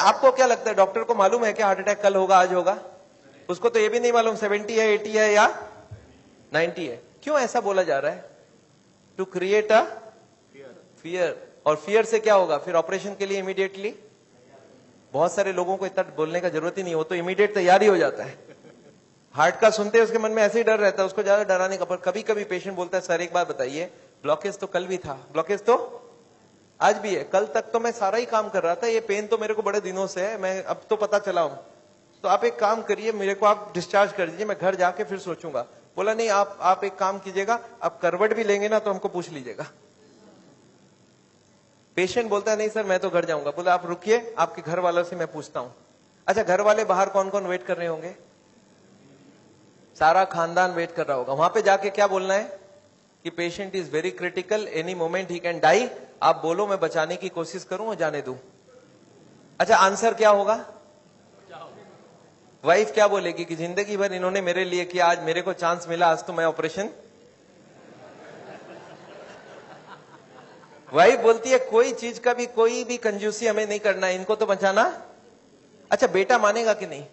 आपको क्या लगता है, डॉक्टर को मालूम है कि हार्ट अटैक कल होगा आज होगा? उसको तो ये भी नहीं मालूम 70 है 80 है या 90 है। क्यों ऐसा बोला जा रहा है? To create a fear. और फियर से क्या होगा फिर? ऑपरेशन के लिए इमीडिएटली, बहुत सारे लोगों को इतना बोलने का जरूरत ही नहीं, हो तो इमीडिएट तैयारी हो जाता है। हार्ट का सुनते उसके मन में ऐसे ही डर रहता है, उसको ज्यादा डराने का। पर कभी कभी पेशेंट बोलता है सर एक बात बताइए, ब्लॉकेज तो कल भी था, ब्लॉकेज तो आज भी है, कल तक तो मैं सारा ही काम कर रहा था, ये पेन तो मेरे को बड़े दिनों से है, मैं अब तो पता चला हूं, तो आप एक काम करिए, मेरे को आप डिस्चार्ज कर दीजिए, मैं घर जाके फिर सोचूंगा। बोला नहीं, आप एक काम कीजिएगा, आप करवट भी लेंगे ना तो हमको पूछ लीजिएगा। पेशेंट बोलता है नहीं सर मैं तो घर जाऊंगा। बोला आप रुकिए, आपके घर वालों से मैं पूछता हूं। अच्छा, घर वाले बाहर कौन कौन वेट कर रहे होंगे? सारा खानदान वेट कर रहा होगा। वहां पे जाके क्या बोलना है कि patient is very critical, any moment he can die. आप बोलो मैं बचाने की कोशिश करूं और जाने दूं। अच्छा, आंसर क्या होगा? वाइफ क्या बोलेगी कि जिंदगी भर इन्होंने मेरे लिए किया, आज मेरे को चांस मिला, आज तो मैं ऑपरेशन। वाइफ बोलती है कोई चीज का भी कोई भी कंजूसी हमें नहीं करना है, इनको तो बचाना। अच्छा, बेटा मानेगा कि नहीं?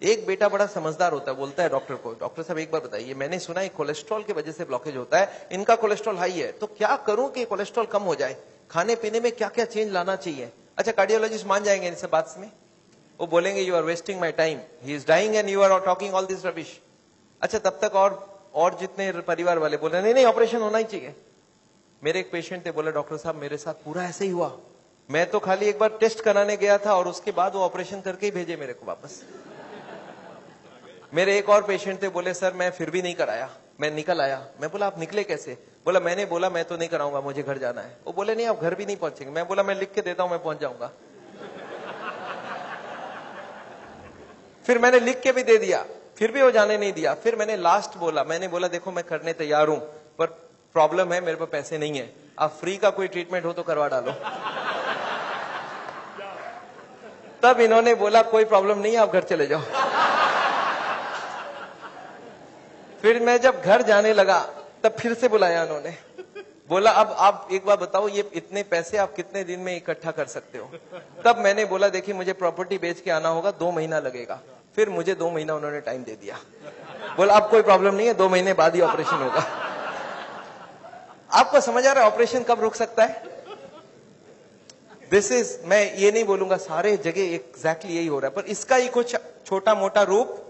एक बेटा बड़ा समझदार होता है, बोलता है डॉक्टर को, डॉक्टर साहब एक बार बताइए, मैंने सुना है कोलेस्ट्रॉल की वजह से ब्लॉकेज होता है, इनका कोलेस्ट्रॉल हाई है, तो क्या करूं कि कोलेस्ट्रॉल कम हो जाए? खाने पीने में क्या क्या चेंज लाना चाहिए? अच्छा, कार्डियोलॉजिस्ट मान जाएंगे इन सब बात में? वो बोलेंगे you are wasting my time, he is dying and you are talking all this rubbish. अच्छा, तब तक और जितने परिवार वाले बोले नहीं नहीं ऑपरेशन होना ही चाहिए। मेरे एक पेशेंट थे, बोले डॉक्टर साहब मेरे साथ पूरा ऐसे ही हुआ, मैं तो खाली एक बार टेस्ट कराने गया था और उसके बाद वो ऑपरेशन करके ही भेजे मेरे को वापस। मेरे एक और पेशेंट थे, बोले सर मैं फिर भी नहीं कराया, मैं निकल आया। मैं बोला आप निकले कैसे? बोला मैंने बोला मैं तो नहीं कराऊंगा, मुझे घर जाना है। वो बोले नहीं आप घर भी नहीं पहुंचेंगे। मैं बोला मैं लिख के देता हूं, मैं पहुंच जाऊंगा। फिर मैंने लिख के भी दे दिया, फिर भी वो जाने नहीं दिया। फिर मैंने लास्ट बोला, मैंने बोला देखो मैं करने तैयार हूं, पर प्रॉब्लम है मेरे पास पैसे नहीं है, आप फ्री का कोई ट्रीटमेंट हो तो करवा डालो। तब इन्होंने बोला कोई प्रॉब्लम नहीं है, आप घर चले जाओ। फिर मैं जब घर जाने लगा तब फिर से बुलाया उन्होंने, बोला अब आप एक बार बताओ ये इतने पैसे आप कितने दिन में इकट्ठा कर सकते हो? तब मैंने बोला देखिए मुझे प्रॉपर्टी बेच के आना होगा, 2 महीना लगेगा। फिर मुझे 2 महीना उन्होंने टाइम दे दिया, बोला अब कोई प्रॉब्लम नहीं है, 2 महीने बाद ही ऑपरेशन होगा। आपको समझ आ रहा है ऑपरेशन कब रुक सकता है? दिस इज, मैं ये नहीं बोलूंगा सारे जगह एग्जैक्टली यही हो रहा है, पर इसका ही कुछ छोटा मोटा रूप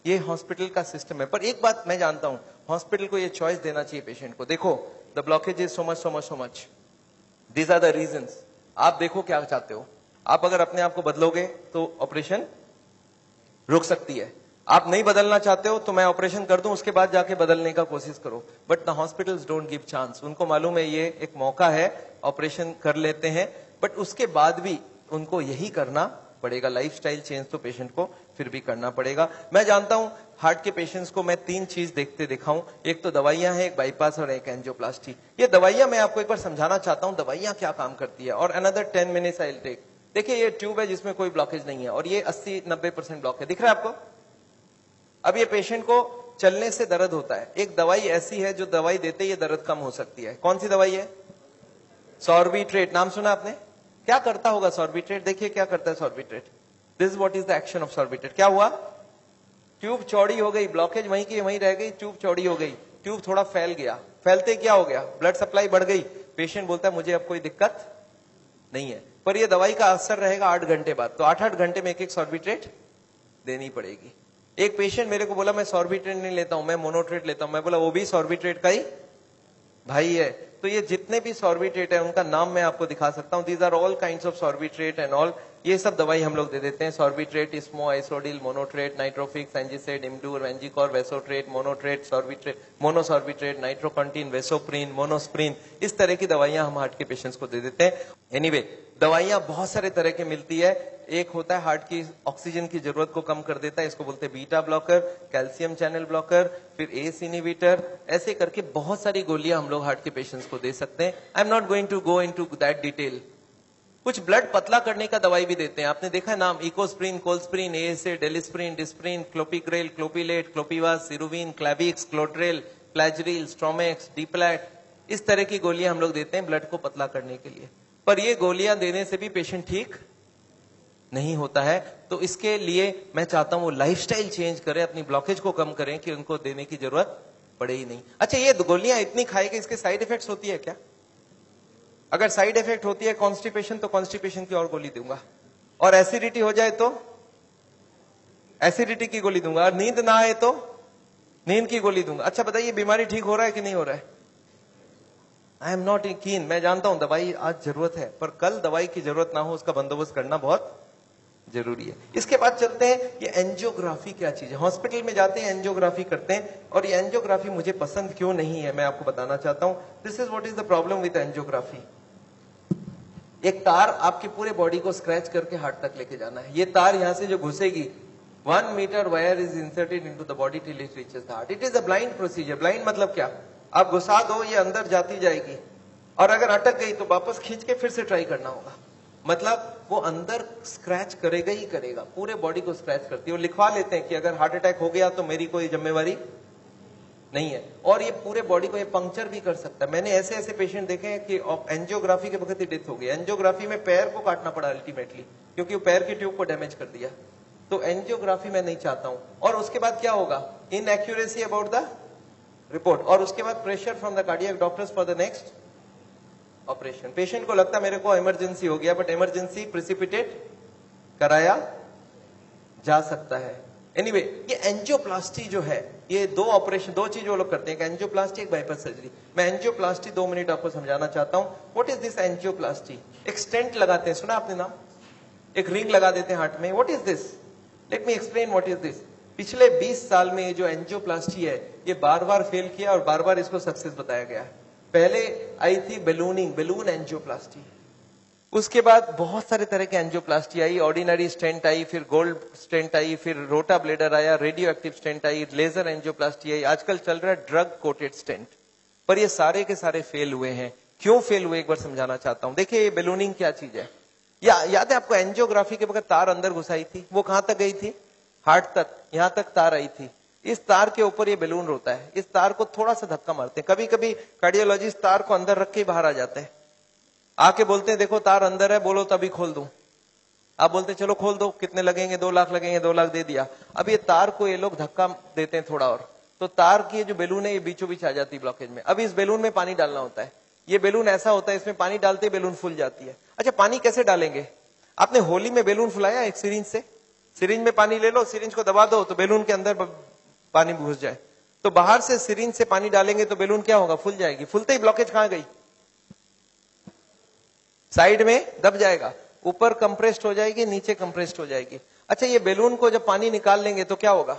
ये हॉस्पिटल का सिस्टम है। पर एक बात मैं जानता हूं, हॉस्पिटल को ये चॉइस देना चाहिए पेशेंट को, देखो the blockage is so much so much so much, these are the reasons, आप देखो क्या चाहते हो। आप अगर अपने आप को बदलोगे तो ऑपरेशन रुक सकती है, आप नहीं बदलना चाहते हो तो मैं ऑपरेशन कर दूं, उसके बाद जाके बदलने का कोशिश करो। But the hospitals don't give chance, उनको मालूम है ये एक मौका है, ऑपरेशन कर लेते हैं, बट उसके बाद भी उनको यही करना पड़ेगा, लाइफस्टाइल चेंज तो पेशेंट को फिर भी करना पड़ेगा। मैं जानता हूं हार्ट के पेशेंट्स को मैं 3 चीज देखते दिखाऊं, एक तो दवाइयां हैं, एक बाईपास और एक एंजियोप्लास्टी। ये दवाइयां मैं आपको एक बार समझाना चाहता हूं दवाइयां क्या काम करती है, और another 10 minutes I will take. देखिए ये ट्यूब है जिसमें कोई ब्लॉकेज नहीं है, और ये 80-90% ब्लॉक है, दिख रहा है आपको? अब ये पेशेंट को चलने से दर्द होता है, एक दवाई ऐसी है जो दवाई देते ये दर्द कम हो सकती है। कौन सी दवाई है? सॉर्बिट्रेट, नाम सुना आपने? क्या करता होगा सॉर्बिट्रेट? देखिए क्या करता है Sorbitrate, this is what is the action of Sorbitrate. क्या हुआ? ट्यूब चौड़ी हो गई, ब्लॉकेज वहीं की वहीं रह गई, ट्यूब चौड़ी हो गई, ट्यूब थोड़ा फैल गया, फैलते क्या हो गया? ब्लड सप्लाई बढ़ गई। पेशेंट बोलता है मुझे अब कोई दिक्कत नहीं है, पर यह दवाई का असर रहेगा 8 घंटे बाद, तो 8-8 घंटे में एक सॉर्बिट्रेट देनी पड़ेगी। एक पेशेंट मेरे को बोला मैं सॉर्बिट्रेट नहीं लेता हूं, मैं मोनोट्रेट लेता हूं। मैं बोला वो भी सॉर्बिट्रेट का ही भाई है। तो ये जितने भी सॉर्बिट्रेट है उनका नाम मैं आपको दिखा सकता हूं, these are all kinds of Sorbitrate and all, ये सब दवाई हम लोग दे देते हैं। सॉर्बिट्रेट, इस्मो, आइसोडिल, मोनोट्रेट, नाइट्रोफिक्स, एंजिसेड, इमडूर, वेंजिकॉर, वेसोट्रेट, मोनोट्रेट, सॉर्बिट्रेट, मोनोसॉर्बिट्रेट, नाइट्रोकंटीन, वेसोप्रीन, मोनोस्प्रीन, इस तरह की दवाइयां हम हार्ट के पेशेंट्स को दे देते हैं। एनीवे दवाइयां बहुत सारे तरह की मिलती है, एक होता है हार्ट की ऑक्सीजन की जरूरत को कम कर देता है, इसको बोलते हैं beta blocker, calcium channel blocker, फिर एस इनहिबिटर, ऐसे करके बहुत सारी गोलियां हम लोग हार्ट के पेशेंट्स को दे सकते हैं। I am not going to go into that detail. कुछ ब्लड पतला करने का दवाई भी देते हैं, आपने देखा है नाम, Ecosprin, Colsprin, ASA, Delisprin, Disprin, Clopigrel, Clopilet, Clopivas, Ceruvin, Clavix, Clotrel, Plagril, Stromex, Deplatt, इस तरह की गोलियां हम लोग देते हैं ब्लड को पतला करने के लिए। पर ये गोलियां देने से भी पेशेंट ठीक नहीं होता है। तो इसके लिए मैं चाहता हूं वो लाइफस्टाइल चेंज करें, अपनी ब्लॉकेज को कम करें कि उनको देने की जरूरत पड़े ही नहीं। अच्छा, ये गोलियां इतनी खाएगी, इसके साइड इफेक्ट्स होती है क्या? अगर साइड इफेक्ट होती है कॉन्स्टिपेशन, तो कॉन्स्टिपेशन की और गोली दूंगा, और एसिडिटी हो जाए तो एसिडिटी की गोली दूंगा, और नींद ना आए तो नींद की गोली दूंगा। अच्छा बताइए, बीमारी ठीक हो रहा है कि नहीं हो रहा है? आई एम नॉट कीन, मैं जानता हूं दवाई आज जरूरत है, पर कल दवाई की जरूरत ना हो उसका बंदोबस्त करना बहुत जरूरी है। इसके बाद चलते हैं, ये एंजियोग्राफी क्या चीज है। हॉस्पिटल में जाते हैं, एंजियोग्राफी करते हैं, और ये एंजियोग्राफी मुझे पसंद क्यों नहीं है मैं आपको बताना चाहता हूं। This is what is the problem with angiography. एक तार आपकी पूरे बॉडी को स्क्रैच करके हार्ट तक लेके जाना है। ये तार यहां से जो घुसेगी, 1 metre wire is inserted into the body till it reaches the heart. It is a blind procedure. Blind मतलब क्या? आप घुसा दो, ये अंदर जाती जाएगी, और अगर अटक गई तो वापस खींच के फिर से ट्राई करना होगा। मतलब वो अंदर स्क्रैच करेगा ही करेगा, पूरे बॉडी को स्क्रैच करती है। वो लिखवा लेते हैं कि अगर हार्ट अटैक हो गया तो मेरी कोई जिम्मेवारी नहीं है, और ये पूरे बॉडी को ये पंक्चर भी कर सकता है। मैंने ऐसे ऐसे पेशेंट देखे हैं कि एंजियोग्राफी के वक्त ही डेथ हो गई। एंजियोग्राफी में पैर को काटना पड़ा अल्टीमेटली, क्योंकि वो पैर की ट्यूब को डैमेज कर दिया। तो एंजियोग्राफी मैं नहीं चाहता हूं। और उसके बाद क्या होगा? इनएक्यूरेसी अबाउट द रिपोर्ट, और उसके बाद pressure from the cardiac doctors for the next operation. Patient को लगता है मेरे को इमरजेंसी हो गया, बट इमरजेंसी प्रिसिपिटेट कराया जा सकता है। एनीवे, ये एंजियोप्लास्टी जो है, ये दो ऑपरेशन, दो चीज वो लोग करते हैं, एक एंजियोप्लास्टी, एक बाईपास सर्जरी। मैं एंजियोप्लास्टी 2 मिनट आपको समझाना चाहता हूं। What is this angioplasty? एक स्टेंट लगाते हैं, सुना आपने नाम? एक रिंग लगा देते हैं हार्ट में। What is this? Let me explain what is this. पिछले 20 साल में ये जो एंजियोप्लास्टी है, ये बार बार फेल किया और बार बार इसको सक्सेस बताया गया। पहले आई थी बैलूनिंग, बैलून एंजियोप्लास्टी। उसके बाद बहुत सारे तरह के एंजियोप्लास्टी आई, ऑर्डिनरी स्टेंट आई, फिर गोल्ड स्टेंट आई, फिर रोटा ब्लेडर आया, रेडियो एक्टिव स्टेंट आई, लेजर एंजियोप्लास्टी आई, आजकल चल रहा है ड्रग कोटेड स्टेंट। पर ये सारे के सारे फेल हुए हैं। क्यों फेल हुए, एक बार समझाना चाहता हूं। देखिए, ये बैलूनिंग क्या चीज है? याद है आपको एंजियोग्राफी के वक्त तार अंदर घुसाई थी, वो कहां तक गई थी? हार्ट तक, यहां तक तार आई थी। इस तार के ऊपर ये बैलून होता है। इस तार को थोड़ा सा धक्का मारते हैं। कभी कभी कार्डियोलॉजिस्ट तार को अंदर रख के बाहर आ जाते हैं, आके बोलते हैं देखो तार अंदर है, बोलो तभी खोल दूं। आप बोलते हैं चलो खोल दो, कितने लगेंगे? 2 लाख लगेंगे। 2 लाख दे दिया। अब ये तार को ये लोग धक्का देते हैं थोड़ा और, तो तार की जो बैलून है ये बीचों बीच आ जाती है ब्लॉकेज में। अब इस बैलून में पानी डालना होता है। ये बैलून ऐसा होता है, इसमें पानी डालते ही बैलून फूल जाती है। अच्छा, पानी कैसे डालेंगे? आपने होली में बैलून फुलाया एक सिरिंज से? सिरिंज में पानी ले लो, सिरिंज को दबा दो तो बैलून के अंदर पानी घुस जाए। तो बाहर से सिरिंज से पानी डालेंगे तो बैलून क्या होगा? फूल जाएगी। फूलते ही ब्लॉकेज कहां गई? साइड में दब जाएगा, ऊपर कंप्रेस्ड हो जाएगी, नीचे कंप्रेस्ड हो जाएगी। अच्छा, ये बैलून को जब पानी निकाल लेंगे तो क्या होगा?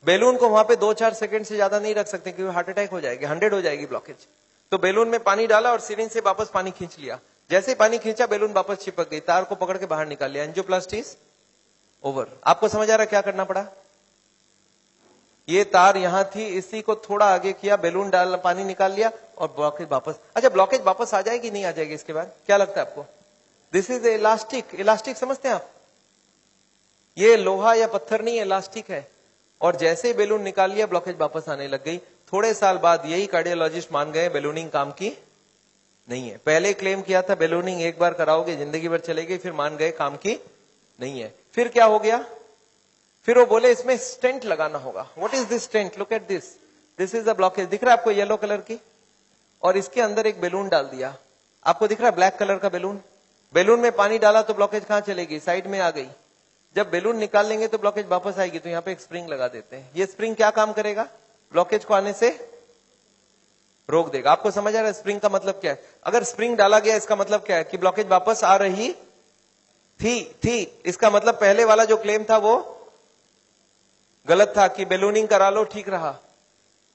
बैलून को वहां पे 2-4 सेकंड से ज्यादा नहीं रख सकते, क्योंकि हार्ट अटैक हो जाएगी, 100 हो जाएगी ब्लॉकेज। तो बैलून में पानी डाला और सिरिंज से वापस पानी खींच लिया। जैसे ही पानी खींचा, बैलून वापस चिपक गई, तार को पकड़ के बाहर निकाल लिया। Angioplasty is over. आपको समझ आ रहा क्या करना पड़ा? ये तार यहां थी, इसी को थोड़ा आगे किया, बैलून डाल, पानी निकाल लिया और ब्लॉकेज वापस। अच्छा, ब्लॉकेज वापस आ जाएगी नहीं आ जाएगी इसके बाद? क्या लगता है आपको? This is elastic. इलास्टिक समझते हैं आप? ये लोहा या पत्थर नहीं, इलास्टिक है। और जैसे ही बैलून निकाल लिया, ब्लॉकेज वापस आने लग गई। थोड़े साल बाद यही कार्डियोलॉजिस्ट मान गए बैलूनिंग काम की नहीं है। पहले क्लेम किया था बैलूनिंग एक बार कराओगे जिंदगी भर चलेगी, फिर मान गए काम की नहीं है। फिर क्या हो गया? फिर वो बोले इसमें स्टेंट लगाना होगा। What is this stent? Look at this, this is the blockage. दिख रहा है आपको येलो कलर की? और इसके अंदर एक बैलून डाल दिया। आपको दिख रहा है ब्लैक कलर का बैलून? बैलून में पानी डाला तो ब्लॉकेज कहां चलेगी? साइड में आ गई। जब बैलून निकाल लेंगे तो ब्लॉकेज वापस आएगी। तो यहाँ पे एक स्प्रिंग लगा देते हैं। ये स्प्रिंग क्या काम करेगा? ब्लॉकेज को आने से रोक देगा। आपको समझ आ रहा है स्प्रिंग का मतलब क्या है? अगर स्प्रिंग डाला गया, इसका मतलब क्या है? कि ब्लॉकेज वापस आ रही थी। इसका मतलब पहले वाला जो क्लेम था वो गलत था कि बैलूनिंग करा लो, ठीक रहा।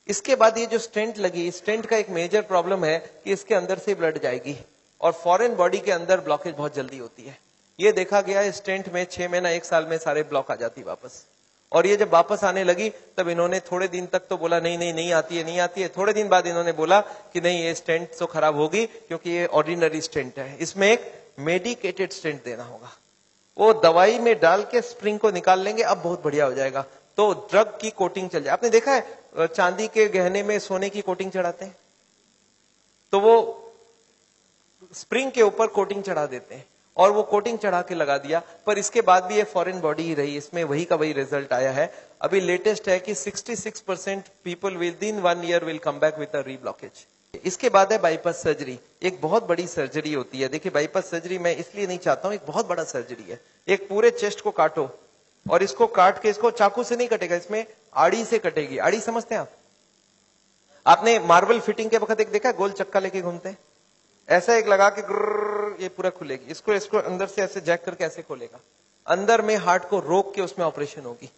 इसके बाद ये जो स्टेंट लगी, स्टेंट का एक मेजर प्रॉब्लम है कि इसके अंदर से ब्लड जाएगी, और फॉरेन बॉडी के अंदर ब्लॉकेज बहुत जल्दी होती है। ये देखा गया है स्टेंट में 6 महीना 1 साल में सारे ब्लॉक आ जाती वापस। और ये जब वापस आने लगी तब इन्होंने थोड़े दिन तक तो बोला नहीं आती है। थोड़े दिन बाद इन्होंने बोला कि नहीं, ये स्टेंट तो खराब होगी क्योंकि ये ऑर्डिनरी स्टेंट है, इसमें एक मेडिकेटेड स्टेंट देना होगा। वो दवाई में डाल के स्प्रिंग को निकाल लेंगे, अब बहुत बढ़िया हो जाएगा। तो ड्रग की कोटिंग चल जाए। आपने देखा है चांदी के गहने में सोने की कोटिंग चढ़ाते हैं, तो वो स्प्रिंग के ऊपर कोटिंग चढ़ा देते हैं और वो कोटिंग चढ़ा के लगा दिया, पर इसके बाद भी ये फॉरेन बॉडी ही रही, इसमें वही का वही रिजल्ट आया है। अभी लेटेस्ट है कि 66% people with in 1 year will come back with a reblockage. इसके बाद है बाईपास सर्जरी। एक बहुत बड़ी सर्जरी होती है। देखिए बाईपास सर्जरी मैं इसलिए नहीं चाहता हूं, एक बहुत बड़ा सर्जरी है। एक पूरे चेस्ट को काटो और इसको काट के, इसको चाकू से नहीं कटेगा, इसमें आड़ी से कटेगी। आड़ी समझते हैं आप? आपने मार्बल फिटिंग के वक्त एक देखा, गोल चक्का लेके घूमते हैं, ऐसा एक लगा के ये पूरा खुलेगी। इसको अंदर से ऐसे जैक करके ऐसे खोलेगा, अंदर में हार्ट को रोक के उसमें ऑपरेशन होगी।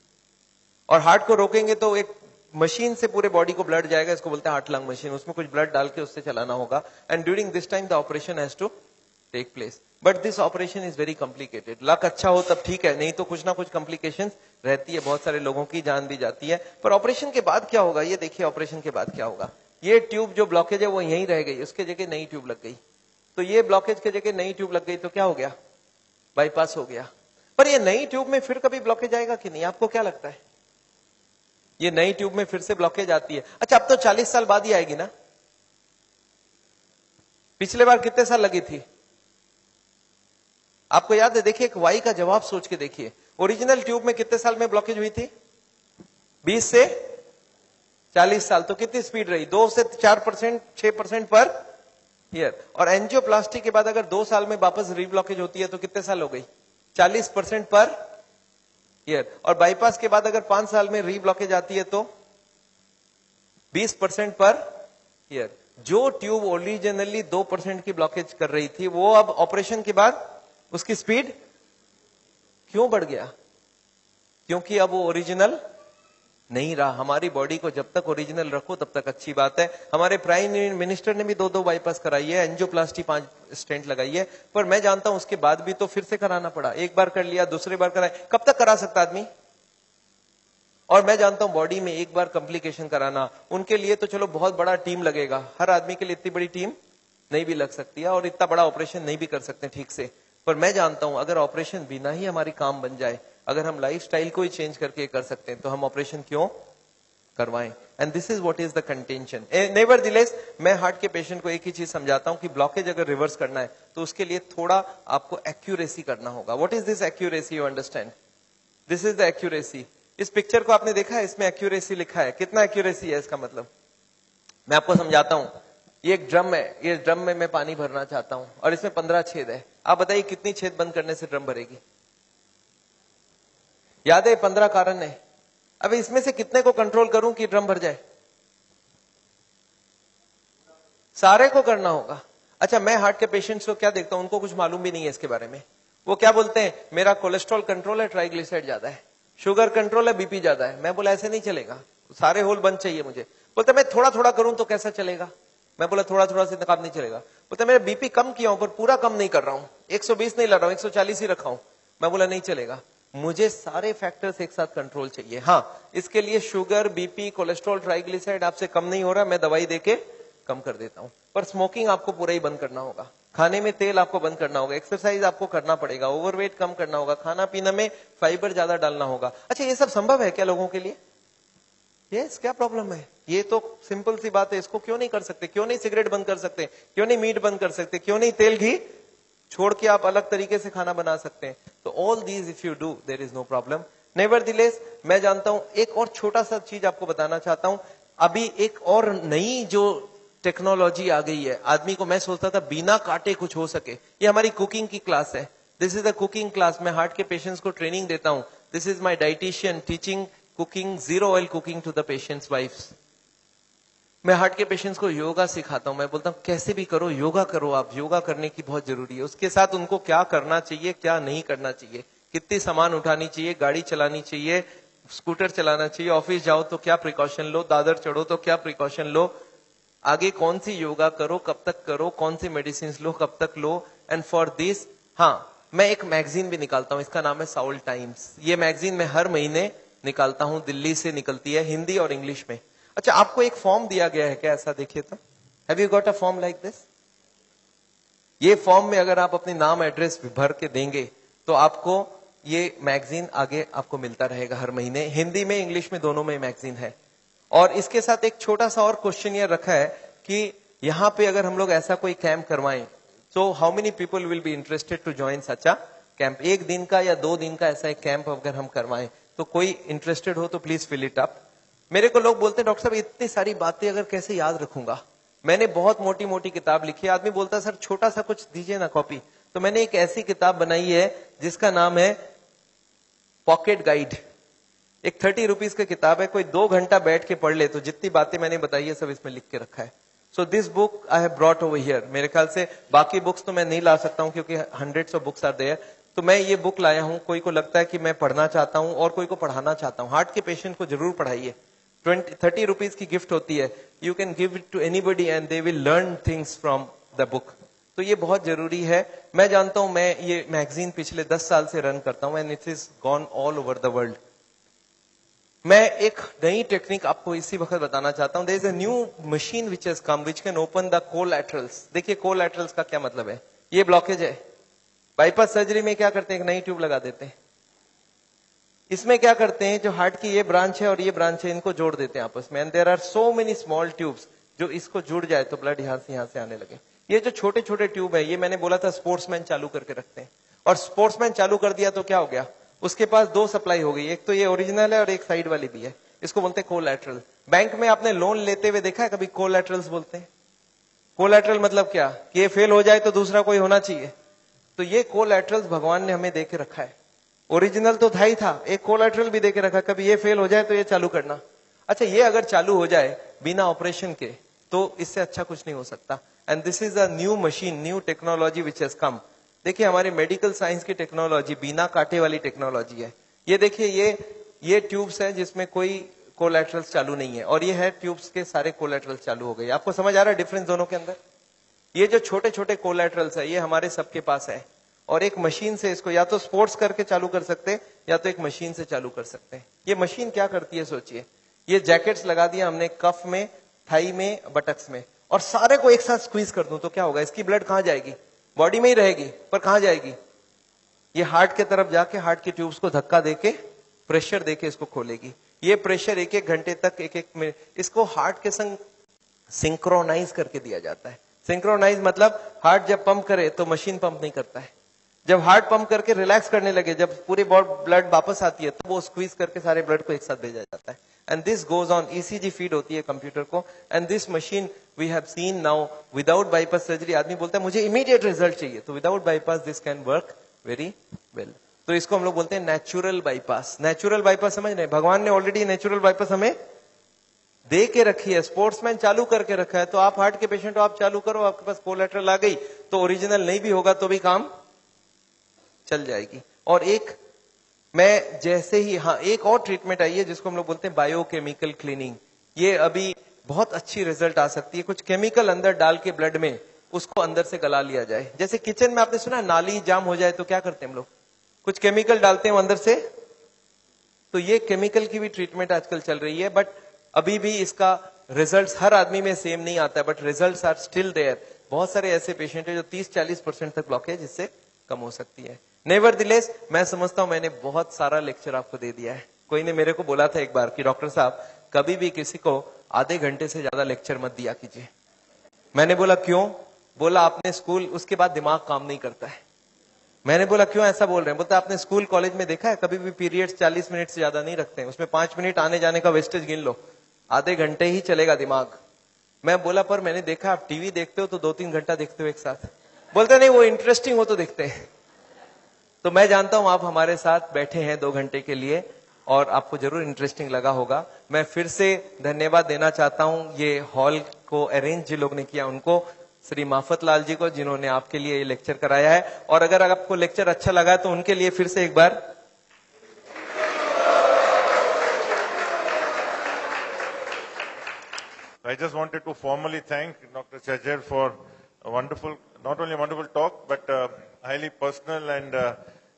और हार्ट को रोकेंगे तो एक मशीन से पूरे बॉडी को ब्लड जाएगा, इसको बोलते हैं हार्ट लंग मशीन। उसमें कुछ ब्लड डाल के उससे चलाना होगा। And during this time the operation has to take place, but this operation is very complicated. Luck अच्छा हो तब ठीक है, नहीं तो कुछ ना कुछ कॉम्प्लिकेशंस रहती है, बहुत सारे लोगों की जान भी जाती है। पर ऑपरेशन के बाद क्या होगा, ये देखिए ऑपरेशन के बाद क्या होगा। ये ट्यूब जो ब्लॉकेज है वो यहीं रह गई, उसके जगह नई ट्यूब लग गई। तो ये ब्लॉकेज के जगह नई ट्यूब लग गई तो क्या हो गया, बाईपास हो गया। पर ये नई ट्यूब में फिर कभी ब्लॉकेज आएगा कि नहीं, आपको क्या लगता है? ये नई ट्यूब में फिर से ब्लॉकेज आती है। अच्छा अब तो 40 साल बाद ही आएगी ना, पिछले बार कितने साल लगी थी आपको याद है? देखिए एक वाई का जवाब सोच के देखिए, ओरिजिनल ट्यूब में कितने साल में ब्लॉकेज हुई थी? 20 से 40 साल। तो कितनी स्पीड रही? 2 से 4%, 6% पर ईयर। और एंजियोप्लास्टी के बाद अगर 2 साल में वापस रीब्लॉकेज होती है तो कितने साल हो गई? 40% पर ईयर। और बाईपास के बाद अगर 5 साल में रीब्लॉकेज आती है तो 20% पर ईयर। जो ट्यूब ओरिजिनली 2% की ब्लॉकेज कर रही थी वो अब ऑपरेशन के बाद उसकी स्पीड क्यों बढ़ गया? क्योंकि अब वो ओरिजिनल नहीं रहा। हमारी बॉडी को जब तक ओरिजिनल रखो तब तक अच्छी बात है। हमारे प्राइम मिनिस्टर ने भी 2 बाईपास कराई है, एंजियोप्लास्टी 5 स्टेंट लगाई है। पर मैं जानता हूं उसके बाद भी तो फिर से कराना पड़ा। एक बार कर लिया, दूसरी बार कराए, कब तक करा सकता आदमी? और मैं जानता हूं बॉडी में एक बार कॉम्प्लिकेशन कराना, उनके लिए तो चलो बहुत बड़ा टीम लगेगा। हर आदमी के लिए इतनी बड़ी टीम नहीं भी लग सकती है और इतना बड़ा ऑपरेशन नहीं भी कर सकते ठीक से। पर मैं जानता हूं अगर ऑपरेशन बिना ही हमारी काम बन जाए, अगर हम लाइफस्टाइल को ही चेंज करके कर सकते हैं तो हम ऑपरेशन क्यों करवाएं? And this is what is the contention. Nevertheless मैं हार्ट के पेशेंट को एक ही चीज समझाता हूं कि ब्लॉकेज अगर रिवर्स करना है तो उसके लिए थोड़ा आपको एक्यूरेसी करना होगा। What is this accuracy? You understand? This is the accuracy. इस पिक्चर को आपने देखा है, इसमें एक्यूरेसी लिखा है। कितना एक्यूरेसी है इसका मतलब? मैं आपको समझाता हूं। ये एक ड्रम है, ये ड्रम में मैं पानी भरना चाहता हूं और इसमें 15 छेद है। आप बताइए कितनी छेद बंद करने से ड्रम भरेगी? याद है 15 कारण है। अब इसमें से कितने को कंट्रोल करूं कि ड्रम भर जाए? सारे को करना होगा। अच्छा मैं हार्ट के पेशेंट्स को क्या देखता हूं, उनको कुछ मालूम भी नहीं है इसके बारे में। वो क्या बोलते हैं, मेरा कोलेस्ट्रॉल कंट्रोल है, ट्राइग्लिसराइड ज्यादा है, शुगर कंट्रोल है, बीपी ज्यादा है। मैं बोला ऐसे नहीं चलेगा, सारे होल बंद चाहिए मुझे। बोलते मैं थोड़ा थोड़ा करूं तो कैसा चलेगा? मैं बोला थोड़ा थोड़ा से काम नहीं चलेगा। बोलते मेरा बीपी कम किया हूं पर पूरा कम नहीं कर रहा हूं, 120 नहीं ला रहा हूं, 140 ही रखा हूं। मैं बोला नहीं चलेगा, मुझे सारे फैक्टर्स एक साथ कंट्रोल चाहिए। हाँ इसके लिए शुगर, बीपी, कोलेस्ट्रॉल, ट्राइग्लिसराइड आपसे कम नहीं हो रहा, मैं दवाई देके कम कर देता हूं। पर स्मोकिंग आपको पूरा ही बंद करना होगा, खाने में तेल आपको बंद करना होगा, एक्सरसाइज आपको करना पड़ेगा, ओवरवेट कम करना होगा, खाना पीना में फाइबर ज्यादा डालना होगा। अच्छा ये सब संभव है क्या लोगों के लिए? यस, क्या प्रॉब्लम है? ये तो सिंपल सी बात है, इसको क्यों नहीं कर सकते? क्यों नहीं सिगरेट बंद कर सकते? क्यों नहीं मीट बंद कर सकते? क्यों नहीं तेल घी छोड़ के आप अलग तरीके से खाना बना सकते हैं? तो all these if you do there is no problem. Nevertheless मैं जानता हूं, एक और छोटा सा चीज आपको बताना चाहता हूं। अभी एक और नई जो टेक्नोलॉजी आ गई है, आदमी को मैं सोचता था बिना काटे कुछ हो सके। ये हमारी कुकिंग की क्लास है, this is the cooking class. मैं हार्ट के पेशेंट्स को ट्रेनिंग देता हूं। This is my dietitian teaching cooking, 0 oil cooking to the patients wifes. मैं हार्ट के पेशेंट्स को योगा सिखाता हूं। मैं बोलता हूं कैसे भी करो योगा करो, आप योगा करने की बहुत जरूरी है। उसके साथ उनको क्या करना चाहिए, क्या नहीं करना चाहिए, कितनी सामान उठानी चाहिए, गाड़ी चलानी चाहिए, स्कूटर चलाना चाहिए, ऑफिस जाओ तो क्या प्रिकॉशन लो, दादर चढ़ो तो क्या प्रिकॉशन लो, आगे कौन सी योगा करो, कब तक करो, कौन सी मेडिसिन लो, कब तक लो। एंड फॉर दिस हाँ मैं एक मैगजीन भी निकालता हूं, इसका नाम है साउल टाइम्स। ये मैगजीन मैं हर महीने निकालता हूं, दिल्ली से निकलती है, हिंदी और इंग्लिश में। अच्छा आपको एक फॉर्म दिया गया है क्या? ऐसा देखिए तो, have you got a form like this? ये फॉर्म में अगर आप अपने नाम एड्रेस भर के देंगे तो आपको ये मैगजीन आगे आपको मिलता रहेगा हर महीने। हिंदी में इंग्लिश में दोनों में मैगजीन है। और इसके साथ एक छोटा सा और क्वेश्चन ये रखा है कि यहाँ पे अगर हम लोग ऐसा कोई कैंप करवाएं So how many people will be interested to join such a camp? एक दिन का या 2 दिन का ऐसा एक कैंप अगर हम करवाएं तो कोई इंटरेस्टेड हो तो प्लीज फिल इट अप। मेरे को लोग बोलते हैं डॉक्टर साहब इतनी सारी बातें अगर कैसे याद रखूंगा, मैंने बहुत मोटी मोटी किताब लिखी है। आदमी बोलता है सर छोटा सा कुछ दीजिए ना कॉपी, तो मैंने एक ऐसी किताब बनाई है जिसका नाम है पॉकेट गाइड। एक 30 रुपीज की किताब है, कोई 2 घंटा बैठ के पढ़ ले तो जितनी बातें मैंने बताई है सब इसमें लिख के रखा है। So this book I have brought over here. मेरे ख्याल से बाकी बुक्स तो मैं नहीं ला सकता हूं क्योंकि hundreds of books are there, तो मैं ये बुक लाया हूं। कोई को लगता है कि मैं पढ़ना चाहता हूं और कोई को पढ़ाना चाहता हूं, हार्ट के पेशेंट को जरूर पढ़ाइए। 30 रुपीज की गिफ्ट होती है, you can give it to anybody and they will learn things from the book. तो ये बहुत जरूरी है। मैं जानता हूं, मैं ये मैगजीन पिछले 10 साल से रन करता हूं and it is gone all over the world. मैं एक नई टेक्निक आपको इसी वक्त बताना चाहता हूं। There is a new machine which has come which can open the collaterals. देखिए कोलैटरल्स का क्या मतलब है, ये ब्लॉकेज है। बाईपास सर्जरी में क्या करते हैं, एक नई ट्यूब लगा देते हैं। इसमें क्या करते हैं, जो हार्ट की ये ब्रांच है और ये ब्रांच है, इनको जोड़ देते हैं आपस में and there are so many small tubes, जो इसको जुड़ जाए तो ब्लड यहां से आने लगे। ये जो छोटे छोटे ट्यूब है, ये मैंने बोला था स्पोर्ट्समैन चालू करके रखते हैं, और स्पोर्ट्समैन चालू कर दिया तो क्या हो गया, उसके पास 2 सप्लाई हो गई, एक तो ये ओरिजिनल है और एक साइड वाली भी है। इसको बोलते हैं कोलैटरल। बैंक में आपने लोन लेते हुए देखा है कभी, कोलैटरल्स बोलते हैं। कोलैटरल मतलब क्या, कि ये फेल हो जाए तो दूसरा कोई होना चाहिए। तो ये कोलैटरल्स भगवान ने हमें दे के रखा है। ओरिजिनल तो था ही था, एक कोलैटरल भी देके रखा, कभी ये फेल हो जाए तो ये चालू करना। अच्छा, ये अगर चालू हो जाए बिना ऑपरेशन के तो इससे अच्छा कुछ नहीं हो सकता। And this is a new machine, new technology which has कम। देखिए हमारे मेडिकल साइंस की टेक्नोलॉजी बिना कांटे वाली टेक्नोलॉजी है। ये देखिए ये ट्यूब्स है जिसमें कोई कोलैटरल्स चालू नहीं है, और ये है ट्यूब्स के सारे कोलैटरल्स चालू हो गए। आपको समझ आ रहा है डिफरेंस दोनों के अंदर? ये जो छोटे छोटे कोलैटरल्स है ये हमारे सबके पास है, और एक मशीन से इसको या तो स्पोर्ट्स करके चालू कर सकते हैं या तो एक मशीन से चालू कर सकते हैं। ये मशीन क्या करती है सोचिए, ये जैकेट्स लगा दिया हमने कफ में, थाई में, बटक्स में, और सारे को एक साथ स्क्वीज कर दूं तो क्या होगा, इसकी ब्लड कहां जाएगी, बॉडी में ही रहेगी, पर कहां जाएगी, ये हार्ट के तरफ जाके हार्ट के ट्यूब्स को धक्का देके प्रेशर देके इसको खोलेगी। ये प्रेशर 1-1 घंटे तक, 1-1 मिनट, इसको हार्ट के संग सिंक्रोनाइज करके दिया जाता है। सिंक्रोनाइज मतलब हार्ट जब पंप करे तो मशीन पंप नहीं करता है, जब हार्ट पंप करके रिलैक्स करने लगे, जब पूरी ब्लड वापस आती है तो वो स्क्वीज करके सारे ब्लड को एक साथ भेजा जाता है। And this goes on, ECG feed होती है कंप्यूटर को, and this machine we have seen now without bypass surgery. आदमी बोलता है मुझे इमीडिएट रिजल्ट चाहिए, तो without bypass this can work very well. तो इसको हम लोग बोलते हैं नेचुरल बाईपास। नेचुरल बाईपास समझ रहे हैं, भगवान ने ऑलरेडी नेचुरल बाईपास हमें दे के रखी है, स्पोर्ट्समैन चालू करके रखा है। तो आप हार्ट के पेशेंट हो, आप चालू करो, आपके पास कोलैटरल आ गई तो ओरिजिनल नहीं भी होगा तो भी काम चल जाएगी। और एक मैं जैसे ही, हाँ एक और ट्रीटमेंट आई है जिसको हम लोग बोलते हैं बायोकेमिकल क्लीनिंग। ये अभी बहुत अच्छी रिजल्ट आ सकती है। कुछ केमिकल अंदर डाल के ब्लड में उसको अंदर से गला लिया जाए। जैसे किचन में आपने सुना नाली जाम हो जाए तो क्या करते हैं हम लोग, कुछ केमिकल डालते हैं अंदर से, तो ये केमिकल की भी ट्रीटमेंट आजकल चल रही है। बट अभी भी इसका रिजल्ट हर आदमी में सेम नहीं आता है, but result are still there. बहुत सारे ऐसे पेशेंट है जो 30-40% तक ब्लॉकेज इससे कम हो सकती है। नेवरदिलेस मैं समझता हूं मैंने बहुत सारा लेक्चर आपको दे दिया है। कोई ने मेरे को बोला था एक बार कि डॉक्टर साहब कभी भी किसी को आधे घंटे से ज्यादा लेक्चर मत दिया कीजिए। मैंने बोला क्यों, बोला आपने स्कूल, उसके बाद दिमाग काम नहीं करता है। मैंने बोला क्यों ऐसा बोल रहे हैं, बोलता आपने स्कूल कॉलेज में देखा है कभी भी पीरियड्स 40 मिनट से ज्यादा नहीं रखते हैं, उसमें 5 मिनट आने जाने का वेस्टेज गिन लो, आधे घंटे ही चलेगा दिमाग। मैं बोला पर मैंने देखा आप टीवी देखते हो तो 2-3 घंटा देखते हो एक साथ। बोलते नहीं वो इंटरेस्टिंग हो तो देखते हैं। तो मैं जानता हूं आप हमारे साथ बैठे हैं 2 घंटे के लिए और आपको जरूर इंटरेस्टिंग लगा होगा। मैं फिर से धन्यवाद देना चाहता हूं ये हॉल को अरेंज जिन लोग ने किया उनको, श्री माफत लाल जी को जिन्होंने आपके लिए ये लेक्चर कराया है। और अगर आपको लेक्चर अच्छा लगा तो उनके लिए फिर से एक बार I just wanted to formally thank Dr. Chajjar for a wonderful, not only a wonderful talk, but highly personal and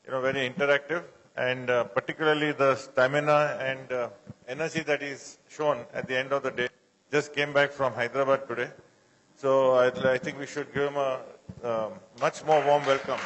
very interactive, and particularly the stamina and energy that is shown at the end of the day. Just came back from Hyderabad today, so I think we should give him a much more warm welcome.